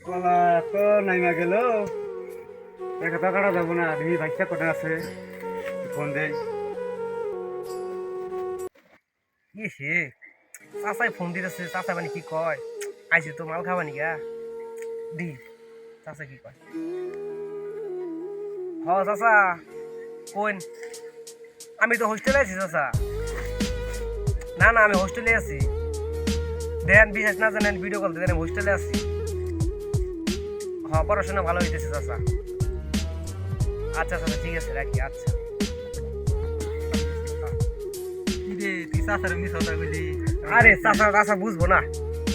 কলা তো নাইমা গেল দেখা তো কাটা যাবো না দেখি বাইকটা কোথায় আছে ফোন দেই হে চাচাই ফোন দিতেছে চাচা মানে কি কয় আইসি তো মাল খাবা নিকা দি চাচা কি কয় হ চাচা কোন আমি তো হোস্টেলে আছি চাচা না না আমি হোস্টেলে আছি দেন বিশেষ না জানেন ভিডিও কল দেন হোস্টেলে আছি হ্যাঁ পড়াশোনা ভালো হইতেছে চাচা আচ্ছা চাচা ঠিক আছে রাখি আচ্ছা আরে চাচা চাচা বুঝবো না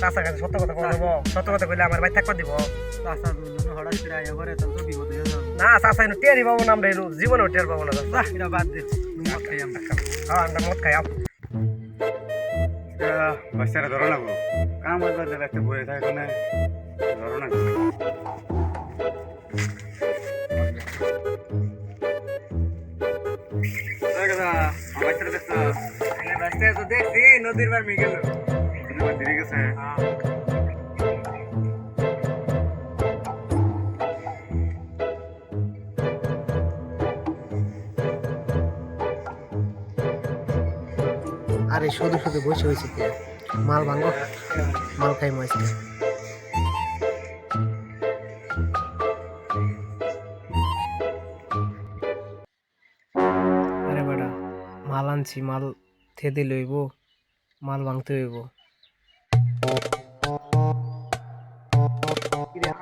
চাচা কাছে সত্য কথা কয়ে দেবো সত্য কথা কইলে আমার ভাই থাকবা দিব না চাচা এনে টেরই পাবো না আমরা জীবনেও টের পাবো না চাচা বাদ দে হ্যাঁ আমরা মদ খাই বাচ্চারা ধরো না গো কাম বাদ দেবে একটা বয়ে থাকে না ধরো না দেখছি নদীর বার মিগেল দিয়ে গেছে আরে শুধু শুধু বসে হয়েছে কে মাল ভাঙো মাল খাই মাইছে আরে বেটা মাল আনছি মাল থেদে লইব মাল ভাঙতে হইব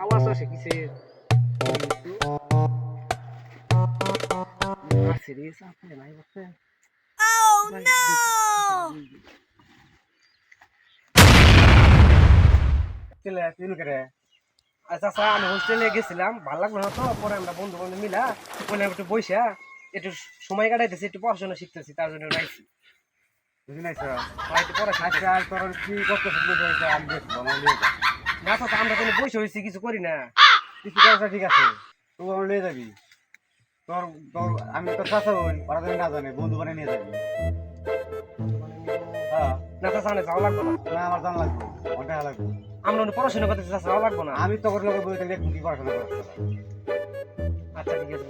আওয়াজ আসে কিসে সিরিয়াস আপনি নাই বসে আচ্ছা স্যার আমি হোস্টেলে গেছিলাম ভালো লাগলো না তো পরে আমরা বন্ধু বন্ধু মিলা বলে একটু বইসা একটু সময় কাটাইতেছি একটু পড়াশোনা শিখতেছি তার জন্য নাইছি বুঝি নাই স্যার একটু পড়াশোনা আচ্ছা আর তোর কি করতেছিস আমি দেখবো আমার নিয়ে যা না তো আমরা তো বসে হয়েছি কিছু করি না কিছু করা ঠিক আছে তুই আমার নিয়ে যাবি তোর তোর আমি তোর চাষা হই ওরা তুমি না জানে বন্ধু বানিয়ে নিয়ে যাবি হ্যাঁ না তো সামনে যাওয়া লাগবে না না আমার জানা লাগবে অনেক টাকা লাগবে আমরা পড়াশোনা করতে যাওয়া লাগবে না আমি তোর লোকের বই থাকলে কি পড়াশোনা করতে আচ্ছা ঠিক আছে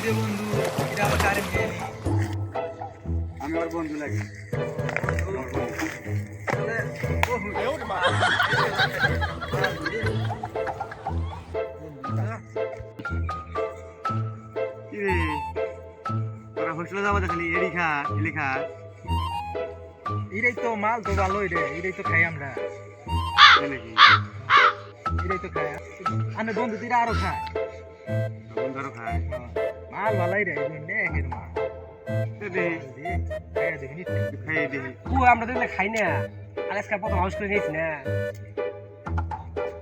যাই বন্ধু এটা আমার গাড়ি আমি ওর বন্ধু লাগি তোরা হোস্টেলে যাবো খালি এড়ি খা এলি খা এটাই তো মাল তো ভালো এটাই তো খাই আমরা নাকি এটাই তো খাই আমি বন্ধু দিরা আরো খায় বন্ধুরও খায় মাল ভালাই রে একের মাল খাইয়ে দিই আমরা তো খাই না আর আজকে প্রথম হাউস করে নিয়েছি না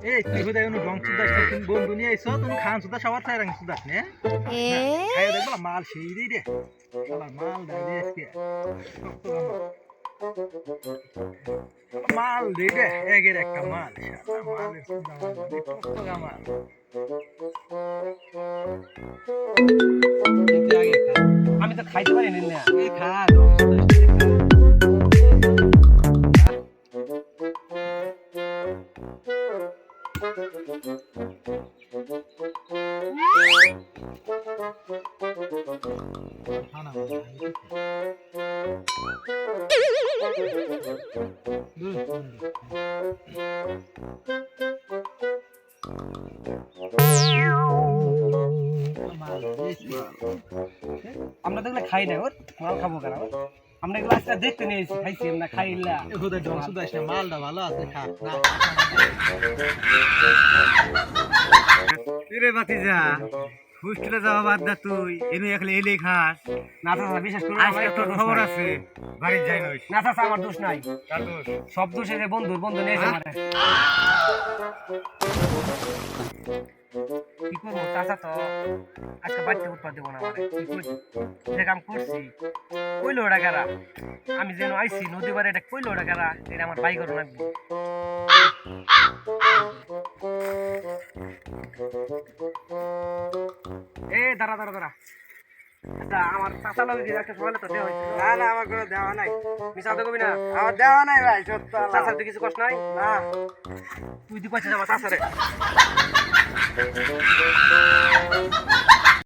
এই তুই বোধহয় কোনো ডং সুদাস তুমি বন্ধু নিয়ে আইছো তুমি খান সুদা সবার খাই রাখি সুদাস নে খাই দেখবো মাল সেই দিই রে শালা মাল দেয় রে আজকে মাল দে রে এগের একটা মাল শালা মালের সুদা মাল দে টকটকা মাল আমি তো খাইতে পারি না এই খা ডং সুদাস আমরা তো এগুলো খাই না ওর মাল খাবো কেন আমরা এগুলো আজকে দেখতে নিয়েছি খাইছি না খাইলা বোধহয় ডং সুদাস না মালটা ভালো আছে খা না রে বাতিজা হোস্টেলে যাওয়া বাদ দা তুই এনে একলে এলে খাস না চাচা বিশেষ করে আজকে তোর খবর আছে বাড়ি যাই নই না চাচা আমার দোষ নাই কার দোষ সব দোষ এর বন্ধু নিয়েছে আমারে কি করবো চাচা তো আজকে বাড়িতে উৎপাদ দেবো না আমারে কি করি যে কাম করছি কইলো ওটা কারা আমি যেন আইছি নদী বারে এটা কইলো ওটা কারা এটা আমার বাই করে রাখবো এ দাঁড়া আচ্ছা আমার চাচা লগে কি একটা সকালে তো দেওয়া হয়েছিল না না আমার কোনো দেওয়া নাই মিছা তো কবি না আমার দেওয়া নাই ভাই সত্য চাচা তুই কিছু কষ্ট নাই না তুই দি কইছিস আমার চাচারে